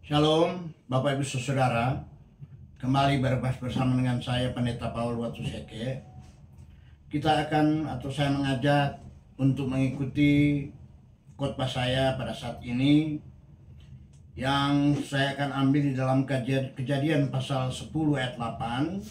Shalom, Bapak Ibu Saudara. Kembali berbahas bersama dengan saya Pendeta Paul Watuseke. Saya mengajak untuk mengikuti khotbah saya pada saat ini yang saya akan ambil di dalam Kejadian pasal 10 ayat 8.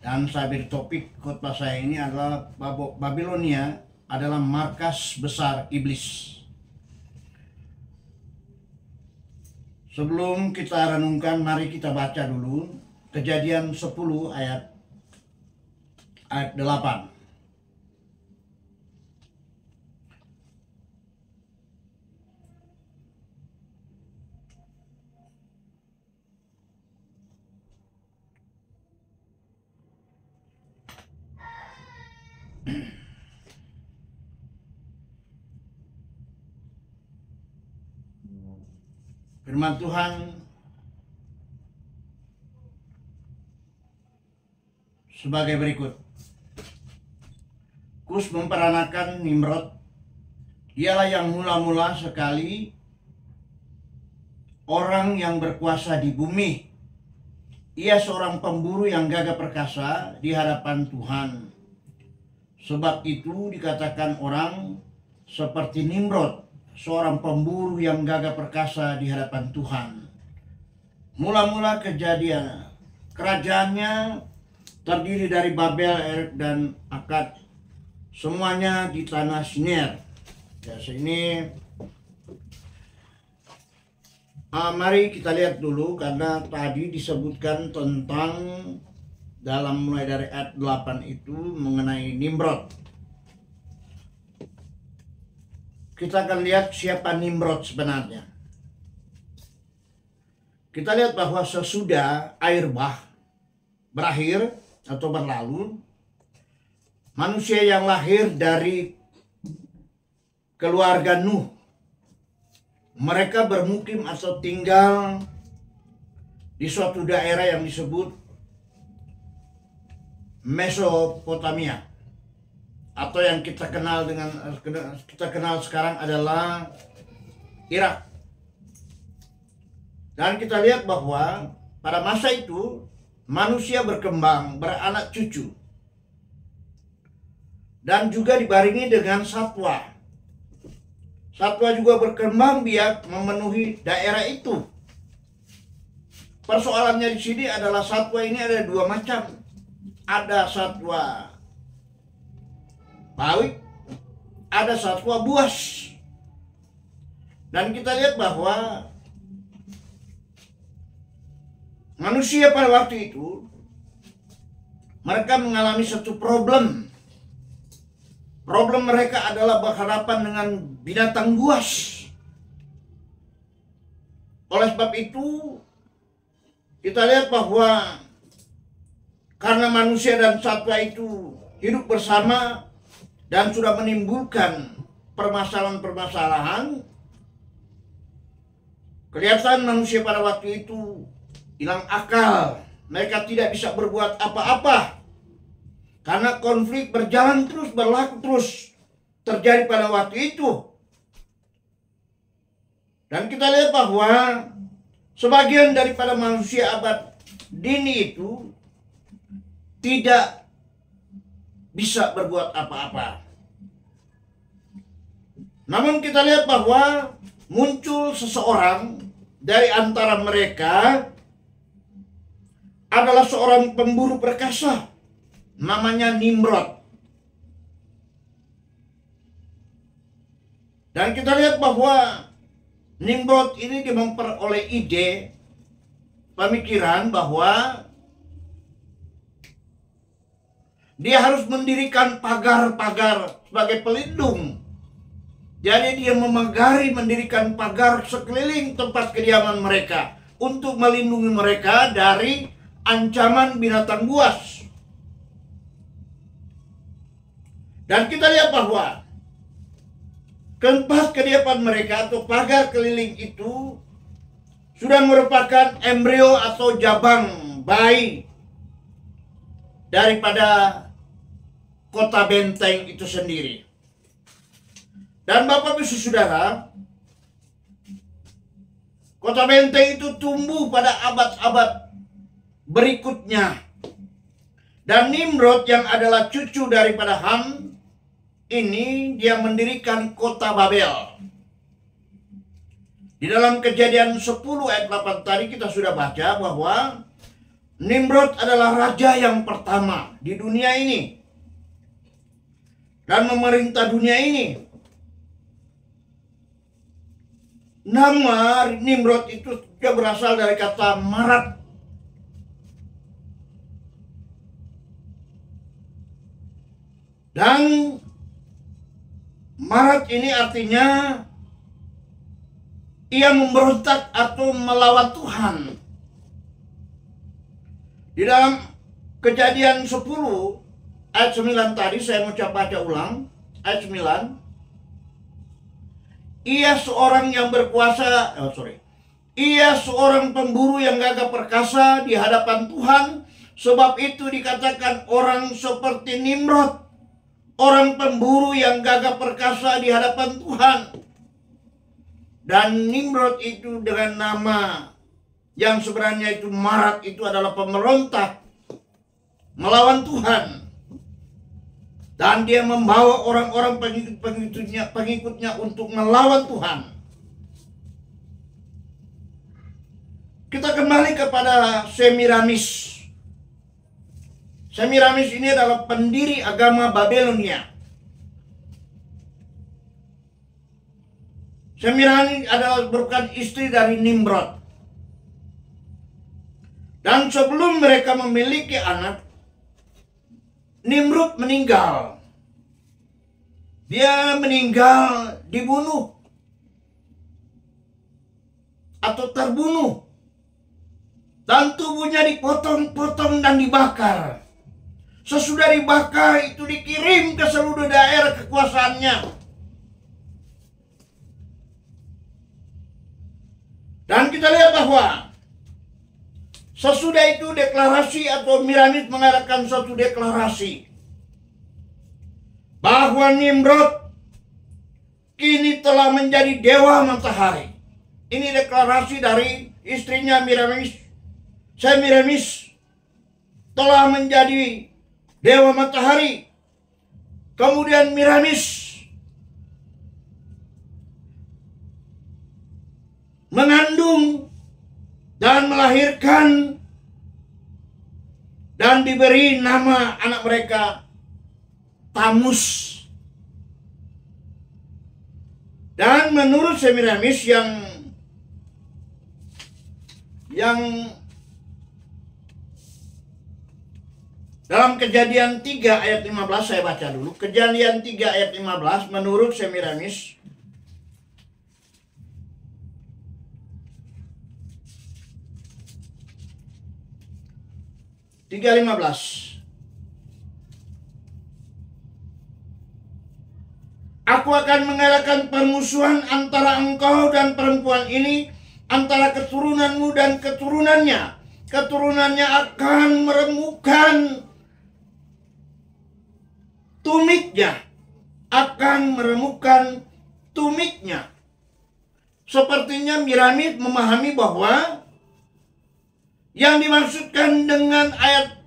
Dan saya beri topik khotbah saya ini adalah Babilonia adalah markas besar iblis. Sebelum kita renungkan, mari kita baca dulu Kejadian 10 ayat 8. Firman Tuhan sebagai berikut. Kus memperanakan Nimrod. Ialah yang mula-mula sekali orang yang berkuasa di bumi. Ia seorang pemburu yang gagah perkasa di hadapan Tuhan. Sebab itu dikatakan orang seperti Nimrod, seorang pemburu yang gagah perkasa di hadapan Tuhan. Mula-mula kejadian, kerajaannya terdiri dari Babel, Erek, dan Akkad. Semuanya di tanah Siner. Ya, sini mari kita lihat dulu, karena tadi disebutkan tentang dalam mulai dari ayat 8 itu mengenai Nimrod. Kita akan lihat siapa Nimrod sebenarnya. Kita lihat bahwa sesudah air bah berakhir atau berlalu, manusia yang lahir dari keluarga Nuh, mereka bermukim atau tinggal di suatu daerah yang disebut Mesopotamia, atau yang kita kenal sekarang adalah Irak. Dan kita lihat bahwa pada masa itu manusia berkembang, beranak cucu, dan juga dibarengi dengan satwa. Satwa juga berkembang biak memenuhi daerah itu. Persoalannya di sini adalah satwa ini ada dua macam. Ada satwa bawik, ada satwa buas. Dan kita lihat bahwa manusia pada waktu itu mereka mengalami satu problem. Problem mereka adalah berhadapan dengan binatang buas. Oleh sebab itu kita lihat bahwa karena manusia dan satwa itu hidup bersama dan sudah menimbulkan permasalahan-permasalahan, kelihatan manusia pada waktu itu hilang akal. Mereka tidak bisa berbuat apa-apa karena konflik berjalan terus, berlaku terus, terjadi pada waktu itu. Dan kita lihat bahwa sebagian daripada manusia abad dini itu tidak bisa berbuat apa-apa. Namun kita lihat bahwa muncul seseorang dari antara mereka adalah seorang pemburu perkasa, namanya Nimrod. Dan kita lihat bahwa Nimrod ini dia memperoleh ide, pemikiran bahwa dia harus mendirikan pagar-pagar sebagai pelindung. Jadi dia mendirikan pagar sekeliling tempat kediaman mereka untuk melindungi mereka dari ancaman binatang buas. Dan kita lihat bahwa tempat kediaman mereka atau pagar keliling itu sudah merupakan embrio atau jabang bayi daripada kota benteng itu sendiri. Dan Bapak Ibu Saudara, Kota benteng itu tumbuh pada abad-abad berikutnya. Dan Nimrod yang adalah cucu daripada Ham ini, dia mendirikan kota Babel. Di dalam Kejadian 10 ayat 8 tadi kita sudah baca bahwa Nimrod adalah raja yang pertama di dunia ini dan memerintah dunia ini. Nama Nimrod itu juga berasal dari kata marat. Dan marat ini artinya ia memberontak atau melawan Tuhan. Di dalam Kejadian 10 ayat 9 tadi saya mau baca ulang ayat 9. Ia seorang yang berkuasa, ia seorang pemburu yang gagah perkasa di hadapan Tuhan, sebab itu dikatakan orang seperti Nimrod, orang pemburu yang gagah perkasa di hadapan Tuhan. Dan Nimrod itu dengan nama yang sebenarnya itu marat, itu adalah pemberontak melawan Tuhan. Dan dia membawa orang-orang pengikutnya untuk melawan Tuhan. Kita kembali kepada Semiramis. Semiramis ini adalah pendiri agama Babilonia. Semiramis adalah merupakan istri dari Nimrod. Dan sebelum mereka memiliki anak, Nimrod meninggal. Dia meninggal dibunuh atau terbunuh. Dan tubuhnya dipotong-potong dan dibakar. Sesudah dibakar itu dikirim ke seluruh daerah kekuasaannya. Dan kita lihat bahwa sesudah itu deklarasi atau Miramis mengadakan suatu deklarasi bahwa Nimrod kini telah menjadi dewa matahari. Ini deklarasi dari istrinya Miramis. Semiramis telah menjadi dewa matahari. Kemudian Miramis mengandung dan melahirkan dan diberi nama anak mereka Tamus. Dan menurut Semiramis yang dalam Kejadian 3 ayat 15 saya baca dulu. Kejadian 3 ayat 15 menurut Semiramis, 3:15. Aku akan mengadakan permusuhan antara engkau dan perempuan ini, antara keturunanmu dan keturunannya. Keturunannya akan meremukkan tumiknya. Akan meremukkan tumiknya. Sepertinya Miramis memahami bahwa yang dimaksudkan dengan ayat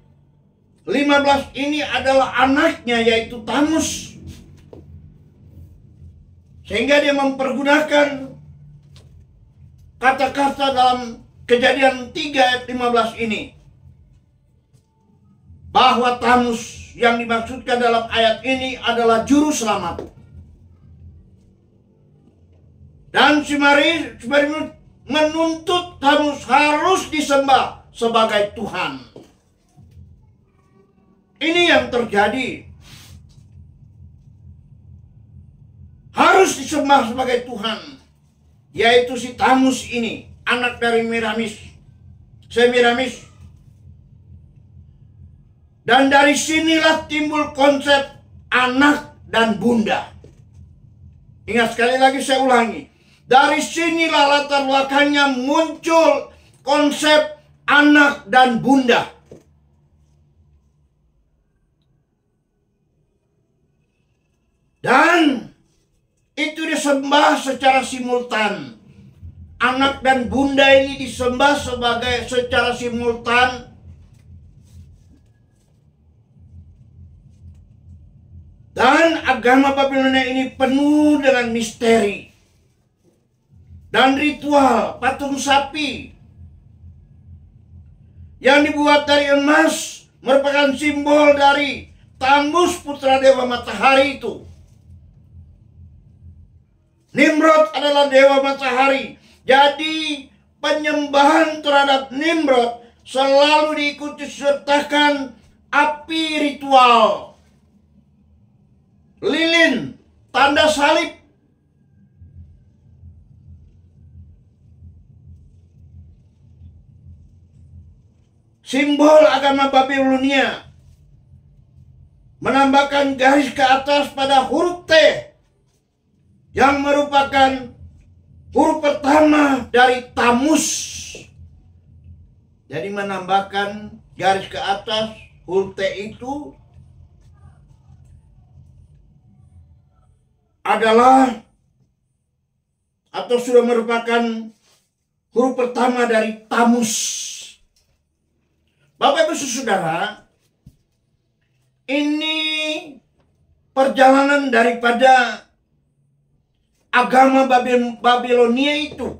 15 ini adalah anaknya, yaitu Tamus. Sehingga dia mempergunakan kata-kata dalam Kejadian 3 ayat 15 ini. Bahwa Tamus yang dimaksudkan dalam ayat ini adalah juru selamat. Dan Semiramis menuntut Tamus harus disembah sebagai Tuhan. Ini yang terjadi. Harus disembah sebagai Tuhan, yaitu si Tamus ini, anak dari Semiramis. Dan dari sinilah timbul konsep anak dan bunda. Ingat, sekali lagi saya ulangi, dari sinilah latar belakangnya muncul konsep anak dan bunda. Dan itu disembah secara simultan. anak dan bunda ini disembah secara simultan. Dan agama Babilonia ini penuh dengan misteri dan ritual patung sapi yang dibuat dari emas, merupakan simbol dari Tamus, putra dewa matahari itu. Nimrod adalah dewa matahari. Jadi penyembahan terhadap Nimrod selalu diikuti sertakan api ritual, lilin, tanda salib. Simbol agama Babilonia menambahkan garis ke atas pada huruf T yang merupakan huruf pertama dari Tamus. Jadi menambahkan garis ke atas huruf T itu adalah atau sudah merupakan huruf pertama dari Tamus. Bapak Ibu Saudara, ini perjalanan daripada agama Babilonia itu.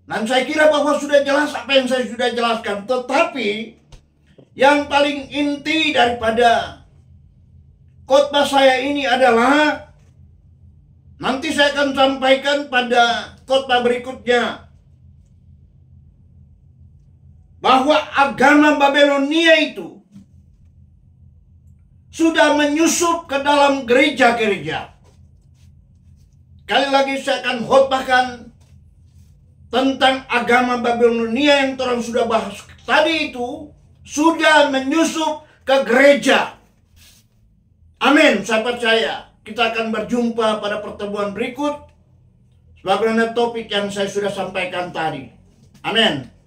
Dan saya kira bahwa sudah jelas apa yang saya sudah jelaskan. Tetapi yang paling inti daripada khotbah saya ini adalah, nanti saya akan sampaikan pada khotbah berikutnya, bahwa agama Babilonia itu sudah menyusup ke dalam gereja-gereja. Kali lagi saya akan khotbahkan tentang agama Babilonia yang orang sudah bahas tadi itu, sudah menyusup ke gereja. Amin, saya percaya. Kita akan berjumpa pada pertemuan berikut sebagaimana topik yang saya sudah sampaikan tadi. Amin.